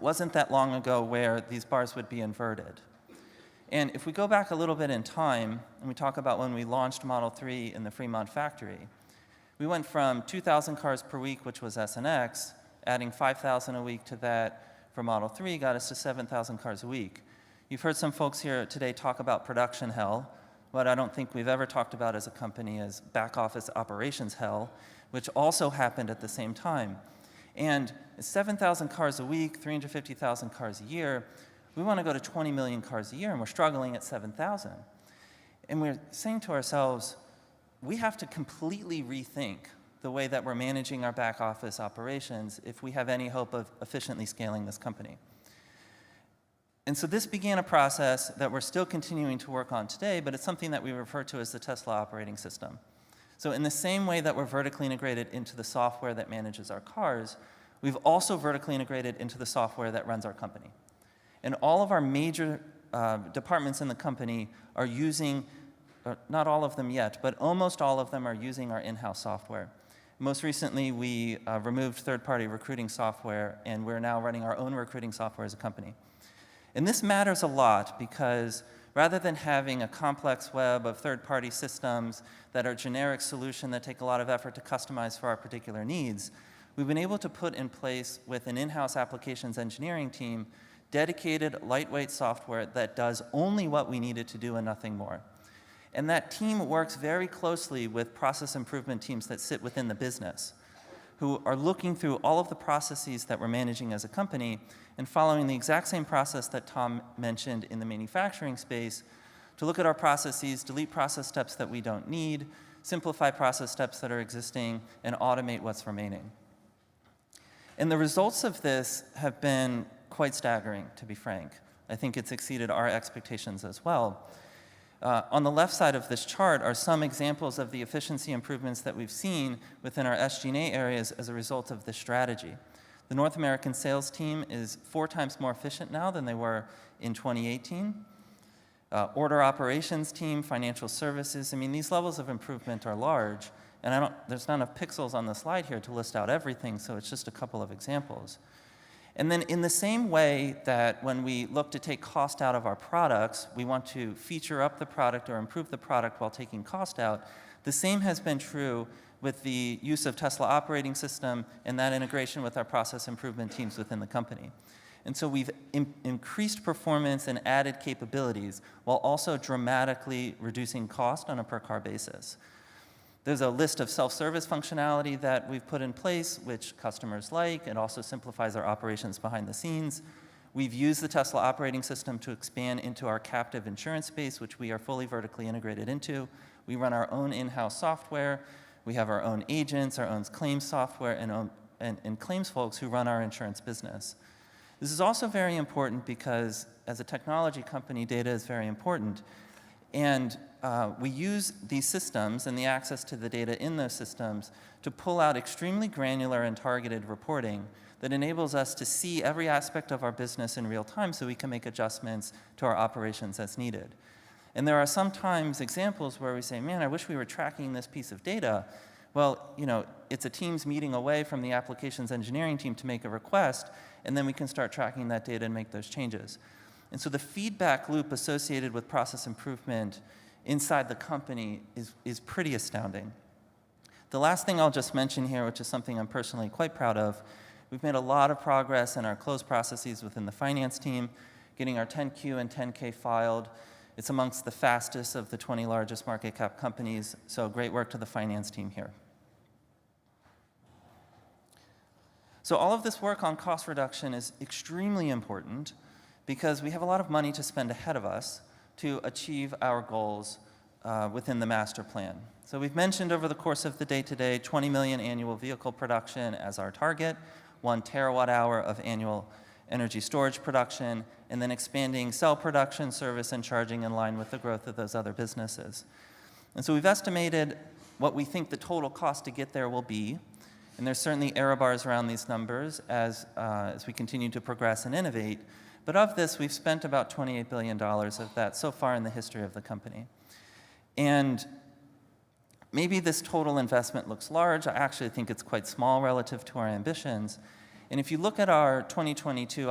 wasn't that long ago where these bars would be inverted. And if we go back a little bit in time, and we talk about when we launched Model 3 in the Fremont factory, we went from 2,000 cars per week, which was S and X, adding 5,000 a week to that for Model 3 got us to 7,000 cars a week. You've heard some folks here today talk about production hell. What I don't think we've ever talked about as a company is back office operations hell, which also happened at the same time. And 7,000 cars a week, 350,000 cars a year, we want to go to 20 million cars a year, and we're struggling at 7,000. And we're saying to ourselves, we have to completely rethink the way that we're managing our back office operations if we have any hope of efficiently scaling this company. And so this began a process that we're still continuing to work on today, but it's something that we refer to as the Tesla operating system. So in the same way that we're vertically integrated into the software that manages our cars, we've also vertically integrated into the software that runs our company. And all of our major departments in the company are using, not all of them yet, but almost all of them are using our in-house software. Most recently, we removed third-party recruiting software, and we're now running our own recruiting software as a company. And this matters a lot because rather than having a complex web of third-party systems that are generic solution that take a lot of effort to customize for our particular needs, we've been able to put in place with an in-house applications engineering team dedicated, lightweight software that does only what we need it to do and nothing more. And that team works very closely with process improvement teams that sit within the business, who are looking through all of the processes that we're managing as a company and following the exact same process that Tom mentioned in the manufacturing space to look at our processes, delete process steps that we don't need, simplify process steps that are existing, and automate what's remaining. And the results of this have been quite staggering, to be frank. I think it's exceeded our expectations as well. On the left side of this chart are some examples of the efficiency improvements that we've seen within our SG&A areas as a result of this strategy. The North American sales team is 4 times more efficient now than they were in 2018. Order operations team, financial services, I mean, these levels of improvement are large, and there's not enough pixels on the slide here to list out everything, so it's just a couple of examples. And then in the same way that when we look to take cost out of our products, we want to feature up the product or improve the product while taking cost out, the same has been true with the use of Tesla operating system and that integration with our process improvement teams within the company. And so we've increased performance and added capabilities while also dramatically reducing cost on a per car basis. There's a list of self-service functionality that we've put in place, which customers like. It also simplifies our operations behind the scenes. We've used the Tesla operating system to expand into our captive insurance space, which we are fully vertically integrated into. We run our own in-house software. We have our own agents, our own claims software, and claims folks who run our insurance business. This is also very important because as a technology company, data is very important. And we use these systems and the access to the data in those systems to pull out extremely granular and targeted reporting that enables us to see every aspect of our business in real time so we can make adjustments to our operations as needed. And there are sometimes examples where we say, man, I wish we were tracking this piece of data. Well, you know, it's a Teams meeting away from the applications engineering team to make a request, and then we can start tracking that data and make those changes. And so the feedback loop associated with process improvement inside the company is pretty astounding. The last thing I'll just mention here, which is something I'm personally quite proud of, we've made a lot of progress in our close processes within the finance team, getting our 10Q and 10K filed. It's amongst the fastest of the 20 largest market cap companies, so great work to the finance team here. So all of this work on cost reduction is extremely important because we have a lot of money to spend ahead of us to achieve our goals within the master plan. So we've mentioned over the course of the day today 20 million annual vehicle production as our target, 1 terawatt hour of annual energy storage production, and then expanding cell production, service, and charging in line with the growth of those other businesses. And so we've estimated what we think the total cost to get there will be, and there's certainly error bars around these numbers as we continue to progress and innovate. But of this, we've spent about $28 billion of that so far in the history of the company. And maybe this total investment looks large. I actually think it's quite small relative to our ambitions. And if you look at our 2022